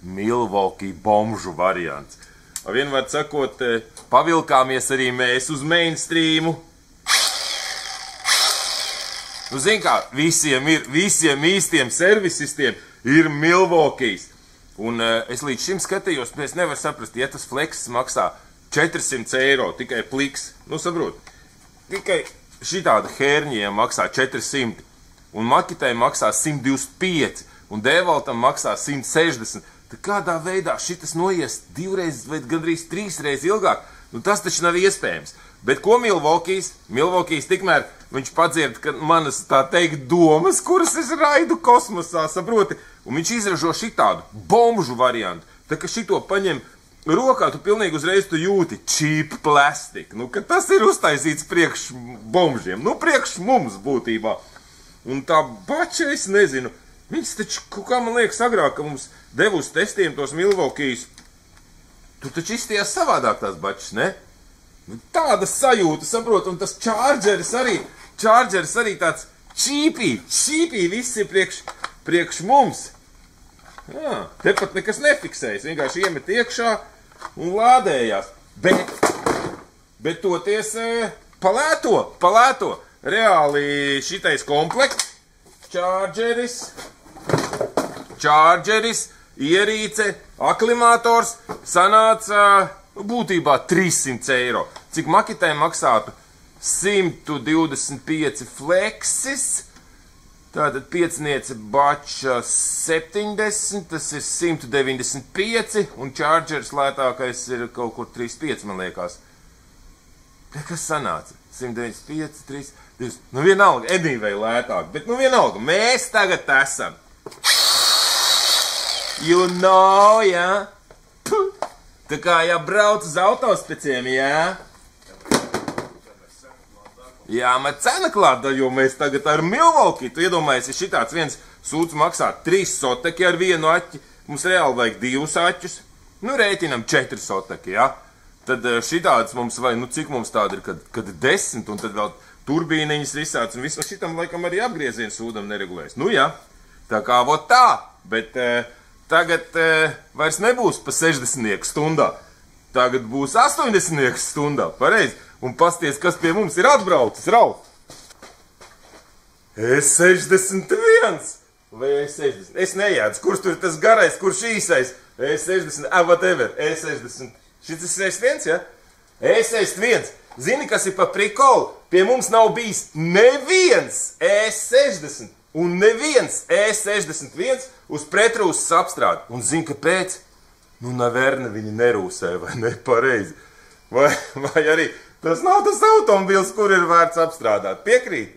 Milwaukee bomžu variants. Vienmēr sakot, pavilkāmies arī mēs uz mainstreamu. Nu, zin kā, visiem īstiem servisistiem ir Milwaukees. Un es līdz šim skatījos, es nevaru saprast, ja tas fleksis maksā 400 eiro, tikai pliks. Nu, saprot, tikai šitāda hērņiem maksā 400, un makitai maksā 125, un Devaltam maksā 160. Tad kādā veidā šitas noies 2 reizes vai gandrīz 3 reizes ilgāk? Nu, tas taču nav iespējams. Bet ko Milwaukees? Milwaukees tikmēr viņš padzird, ka manas, tā teikt, domas, kuras es raidu kosmosā, saproti, un viņš izražo šitādu bomžu variantu. Tā kā šito paņem rokā, tu pilnīgi uzreiz tu jūti cheap plastic. Nu, ka tas ir uztaisīts priekš bomžiem. Nu, priekš mums būtībā. Un tā bača, es nezinu, viņas taču, kā man liekas, agrāk, ka mums devu uz testiem tos Milwaukees, tu taču izstījās savādāk tās bačas, ne? Tāda sajūta, saprot, un tas chargeris arī tāds čīpī, viss ir priekš mums. Jā, tepat nekas nefiksējas, vienkārši iemet iekšā un lādējās. Bet toties palēto. Reāli šitais komplekts, chargeris, ierīce, aklimators sanāca būtībā 300 eiro. Cik makitai maksātu 125 fleksis, tātad piecniece bača 70, tas ir 195, un chargeris lētākais ir kaut kur 35, man liekas. Kas sanāca? 195, 3, 2, nu vienalga, anyway lētāk, bet nu vienalga, mēs tagad esam. You know, jā? Puh. Tā kā jābrauc uz autospeciem, jā? Jā, man cena klāta, jo mēs tagad ar Milwaukee, tu iedomājies, ja šitāds viens sūds maksā 3 soteki ar vienu aķi, mums reāli vajag 2 aķus, nu rēķinam 4 soteki, jā? Tad šitāds mums vai, nu cik mums tāda ir, kad 10, un tad vēl turbīniņas visāds, un visu šitam laikam arī apgriezienu sūdam neregulēs. Nu jā, tā kā vot tā, bet tagad vairs nebūs pa 60 stundā, tagad būs 80 stundā, pareizi. Un pasties, kas pie mums ir atbraucis, Ralf? E61 vai E60? Es nejēdzu, kurš tur ir tas garais, kurš īsais? E60, whatever, E60. Šis ir E61, ja? E61. Zini, kas ir pa prikolu? Pie mums nav bijis neviens E60 un neviens E61 uz pretrūsas apstrādi. Un zini, kāpēc? Nu, neverne viņi nerūsē vai nepareizi. Vai arī tas nav tas automobils, kur ir vērts apstrādāt. Piekrīt?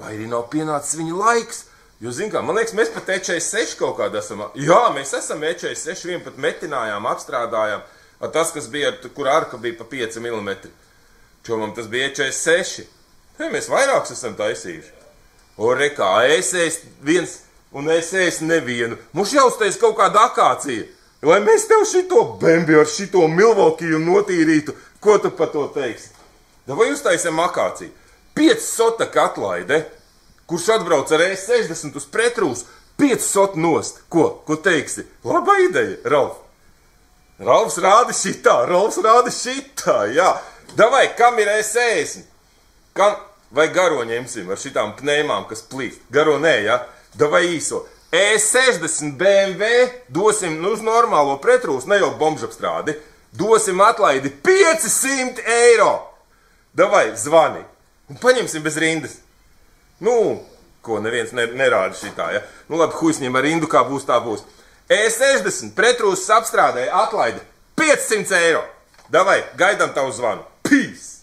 Vai arī nav pienācis viņa laiks? Jo, zin kā, man liekas, mēs pat E46 kaut kādā esam. Jā, mēs esam E46, vien pat metinājām, apstrādājām. Tas, kas bija, kur arka bija pa 5 mm. Čomam tas bija E46. Hei, mēs vairākus esam taisījuši. O, rekā, E61 un E61. Mums jāuztais kaut kāda akācija. Lai mēs tev šito bembi ar šito Milwaukee notīrītu, ko tu par to teiksi? Vai uztaisam akāciju? 5 sotaka atlaide, kurš atbrauc ar E60 uz pretrūsu, 5 sotu nost. Ko teiksi? Laba ideja, Ralf. Ralfs rāda šitā, jā. Davai, kam ir E60? Vai garo ņemsim ar šitām pneimām, kas plīst? Garo nē, jā? Davai īso. E60 BMW dosim uz normālo pretrūsu, ne jau bombžapstrādi, dosim atlaidi 500 eiro. Davai, zvani. Un paņemsim bez rindas. Nu, ko neviens nerāda šitā, ja? Nu labi, huisņiem ar rindu, kā būs, tā būs. E60 pretrūsas apstrādē atlaidi 500 eiro. Davai, gaidām tavu zvanu. Peace!